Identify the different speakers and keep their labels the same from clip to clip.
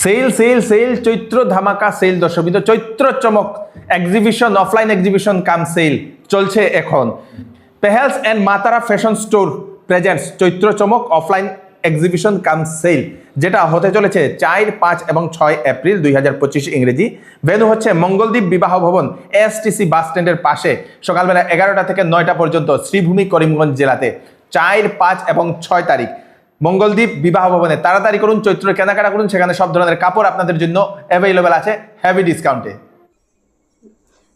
Speaker 1: Sell sell sell চৈত্র ধামাকা sell দর্শকবৃন্দ, Chaitra Chamak exhibition, offline exhibition cum sale চলছে এখন। পেহেলস এন্ড মাতারা fashion store presents Chaitra Chamak offline exhibition cum sell, যেটা হতে চলেছে 4, 5 এবং 6 এপ্রিল 2025 ইংরেজি। ভেন্যু হচ্ছে মঙ্গলদ্বীপ বিবাহ ভবন, এসটিসি বাস স্ট্যান্ডের পাশে, সকালবেলা 11টা থেকে 9টা পর্যন্ত, শ্রীভূমি করিমগঞ্জ জেলাতে। 4, 5 এবং 6 তারিখ মঙ্গলদ্বীপ বিবাহ ভবনে। তাড়াতাড়ি করুন, চৈত্রের কেনাকাটা করুন, সেখানে সব ধরনের কাপড় আপনাদের জন্য অ্যাভেলেবেল আছে হেভি ডিসকাউন্টে।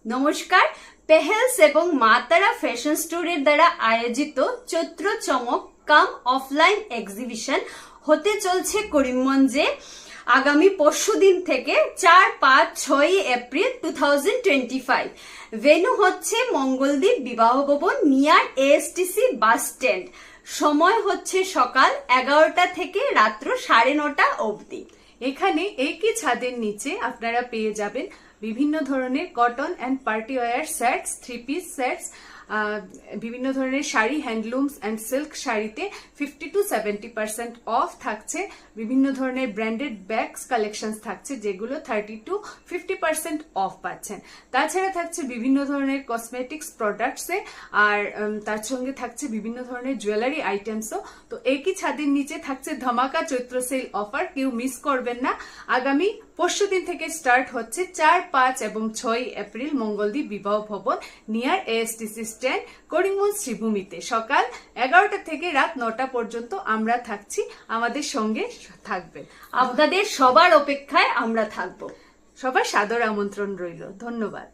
Speaker 2: নমস্কার, পেহেলস এবং মাতারা ফ্যাশন স্টোরের দ্বারা আয়োজিত চৈত্র চমক কাম অফলাইন এক্সিবিশন হতে চলছে করিমগঞ্জে আগামী পরশুদিন থেকে 4, 5, 6 এপ্রিল 2025। ভেন্যু হচ্ছে মঙ্গলদ্বীপ বিবাহ ভবন নিয়ার এএসটিসি বাস স্ট্যান্ড। সময় হচ্ছে সকাল 11টা থেকে রাত্র 9:30 অবধি।
Speaker 3: এখানে একই ছাদের নিচে আপনারা পেয়ে যাবেন বিভিন্ন ধরনের cotton and party wear sets, 3 piece sets, বিভিন্ন ধরনের শাড়ি, হ্যান্ডলুমস অ্যান্ড সিল্ক শাড়িতে 50 to 70% অফ থাকছে। বিভিন্ন ধরনের ব্র্যান্ডেড ব্যাগস কালেকশনস থাকছে, যেগুলো 30 to 50% অফ পাচ্ছেন। তাছাড়া থাকছে বিভিন্ন ধরনের কসমেটিক্স প্রোডাক্টসে, আর তার সঙ্গে থাকছে বিভিন্ন ধরনের জুয়েলারি আইটেমসও। তো একই ছাদের নিচে থাকছে ধামাকা চৈত্র সেল অফার, কেউ মিস করবেন না। আগামী পরশুদিন থেকে স্টার্ট হচ্ছে 4, 5 এবং 6 এপ্রিল মঙ্গলদ্বীপ বিবাহ ভবন নিয়ার এএসটিসি স্ট্যান্ড, করিমগঞ্জ শ্রীভূমিতে। সকাল 11টা থেকে রাত 9টা পর্যন্ত আমরা থাকছি, আমাদের সঙ্গে থাকবেন।
Speaker 2: আপনাদের সবার অপেক্ষায় আমরা থাকবো।
Speaker 3: সবার সাদর আমন্ত্রণ রইল। ধন্যবাদ।